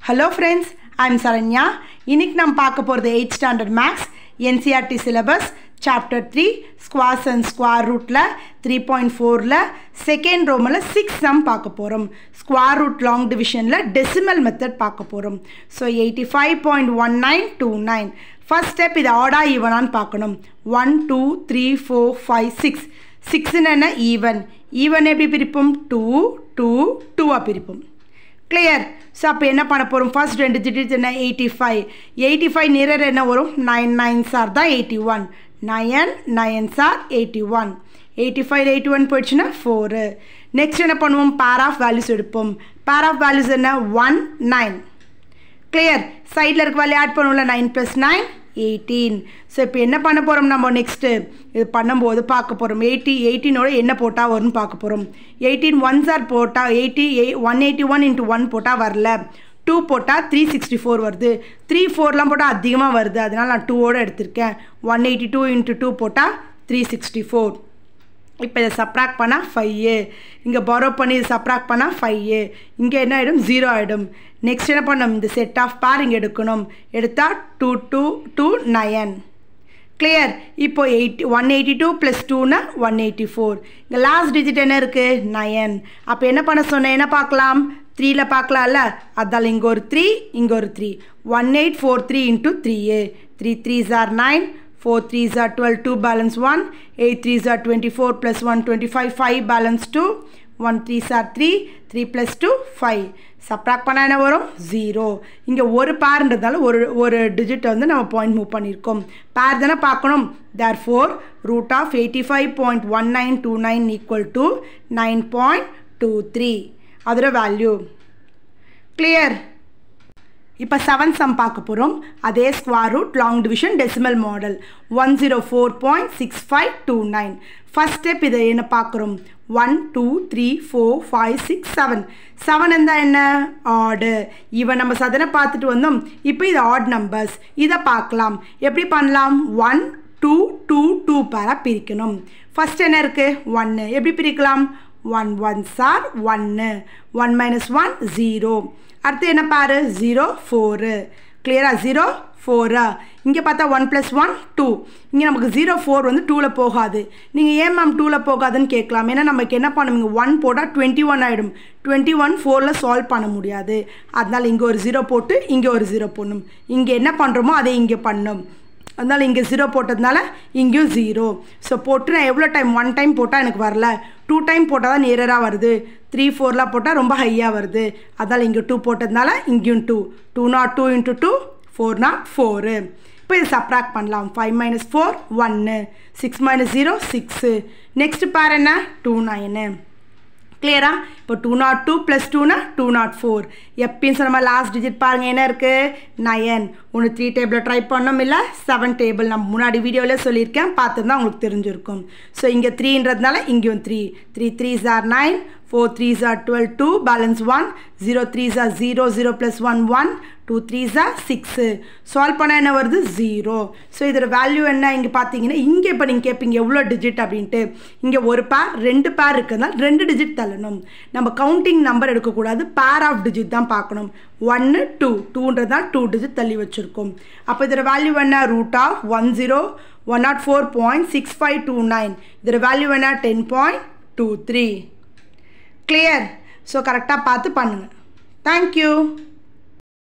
Hello friends, I am Saranya. இன்னைக்கு நாம் பார்க்க போறது 8th standard maths NCERT syllabus chapter 3 squares and square rootல 3.4ல second row-ல 6 sum பார்க்க போறோம். Square root long divisionல decimal method பார்க்க போறோம். So 85.1929. First step இது odd-ஆ even-ஆன்னு பார்க்கணும். 1 2 3 4 5 6. 6 என்ன even. Even எப்படி பிரிப்போம்? 2 2 2 பிரிப்போம். Clear? So, அப்போ என்ன பண்ண போகிறோம்? First ரெண்டு digit என்ன? 85. 85 nearer என்ன வரும்? 9 9s are தான் 81. 9 9s are 81. 85 81 போயிடுச்சுன்னா 4. Next என்ன பண்ணுவோம்? Pair of values எடுப்போம். Pair of values என்ன? 1 9. Clear? Sideல இருக்க வேல்யூ ஆட் பண்ணுவோம்ல 9 plus 9 18. So, இப்போ என்ன பண்ண போகிறோம் நம்ம next? இது பண்ணும்போது பார்க்க போகிறோம் 18ஓட என்ன போட்டால் வரும்னு பார்க்க போகிறோம் 18 1s are போட்டால் 181 into 1 போட்டால் வரல 2 போட்டால் 364 வருது 3 4லாம் போட்டால் அதிகமாக வருது அதனால் நான் 2ஓட எடுத்திருக்கேன் 182 into 2 போட்டால் 364 இப்போ இதை சப்ராக்ட் பண்ணால் 5 இங்கே borrow பண்ணி இதை சப்ராக்ட் பண்ணால் 5 இங்கே என்ன ஆகிடும் 0 ஆகிடும் நெக்ஸ்ட் என்ன பண்ணணும் இந்த செட் ஆஃப் பேர் இங்கே எடுக்கணும் எடுத்தால் 2 2 2 9 கிளியர் இப்போ 182 + 2னா 184 இங்கே லாஸ்ட் டிஜிட் என்ன இருக்குது 9 அப்போ என்ன பண்ண சொன்னேன் என்ன பார்க்கலாம் 3ல பார்க்கலாம்ல அதால் இங்கே ஒரு 3 இங்கே ஒரு 3 1843 into 3 3 3s are 9 4 3s are 12 2 balance 1 8 3s are 24 plus 1 25 5 balance 2 1 3s are 3 3 plus 2 5 subtract பண்ணால் என்ன வரும் 0 இங்கே ஒரு பேர்ன்றதால ஒரு டிஜிட் வந்து நம்ம பாயிண்ட் மூவ் பண்ணியிருக்கோம் பேர் தானே பார்க்கணும் therefore root of 85.1929 equal to 9.23 அதோட வேல்யூ கிளியர் இப்போ 7 sum பார்க்க போகிறோம் அதே square root long division decimal model 104.6529 first step இதை என்ன பார்க்குறோம் 1 2 3 4 5 6 7 7 இருந்தால் என்ன ஆடு இவன் நம்ம சதனை பார்த்துட்டு வந்தோம் இப்போ இது ஆட் நம்பர்ஸ் இதை பார்க்கலாம் எப்படி பண்ணலாம் 1 2 2 2 பேராக பிரிக்கணும் ஃபர்ஸ்ட் என்ன இருக்குது 1 எப்படி பிரிக்கலாம் 1 1s are 1 1 minus 1 0 அடுத்து என்ன பாரு 0 4 கிளியரா 0 4 இங்கே பார்த்தா 1 + 1 2 இங்கே நமக்கு 0 4 வந்து 2ல போகாது நீங்கள் ஏன் மேம் 2ல போகாதுன்னு கேட்கலாம் ஏன்னா நமக்கு என்ன பண்ணுவீங்க 1 போட்டால் 21 ஆகிடும் 21 4ல் சால்வ் பண்ண முடியாது அதனால் இங்கே ஒரு 0 போட்டு இங்கே ஒரு 0 போடணும் இங்கே என்ன பண்ணுறோமோ அதை இங்கே பண்ணணும் அதனால் இங்கே 0 போட்டதுனால இங்கேயும் 0 ஸோ போட்டு நான் எவ்வளோ டைம் 1 டைம் போட்டால் எனக்கு வரல 2 டைம் போட்டால் தான் நியராக வருது 3 4லாம் போட்டால் ரொம்ப ஹையாக வருது அதனால் இங்கே 2 போட்டதுனால இங்கேயும் 2 202 into 2 404 இப்போ இது சப்ராக்ட் பண்ணலாம் 5 minus 4 1 6 minus 0 6 நெக்ஸ்ட் பேர் என்ன 29 கிளியரா இப்போ 202 + 2னா 204 எப்பயும் சொன்ன லாஸ்ட் டிஜிட் பாருங்கள் என்ன இருக்குது 9 ஒன்று 3 டேபிளில் ட்ரை பண்ணோம் இல்லை 7 டேபிள் நம்ம முன்னாடி வீடியோவில் சொல்லியிருக்கேன் பார்த்துருந்தா உங்களுக்கு தெரிஞ்சிருக்கும் ஸோ இங்கே 3ன்றதுனால இங்கேயும் 3 3 3s are 9 4 3s are 12 2 balance 1 0 3s are 0 0 plus 1 1 2 3s are 6 solve பண்ணால் என்ன வருது 0 ஸோ இதோட வேல்யூ என்ன இங்கே பார்த்தீங்கன்னா இங்கே இப்போ நீங்கள் கேட்பீங்க எவ்வளோ டிஜிட் அப்படின்ட்டு இங்கே ஒரு பேர் 2 பேர் இருக்கிறதுனால 2 டிஜிட் தள்ளணும் நம்ம கவுண்டிங் நம்பர் எடுக்கக்கூடாது பேர் ஆஃப் டிஜிட் தான் பார்க்கணும் 1 2 2ன்றதான் 2 டிஜிட் தள்ளி வச்சுருக்கோம் அப்போ இதோட வேல்யூ என்ன ரூட் ஆஃப் 104.6529 இதோட வேல்யூ என்ன 10.23 கிளியர் ஸோ கரெக்டாக பார்த்து பண்ணுங்கள் தேங்க்யூ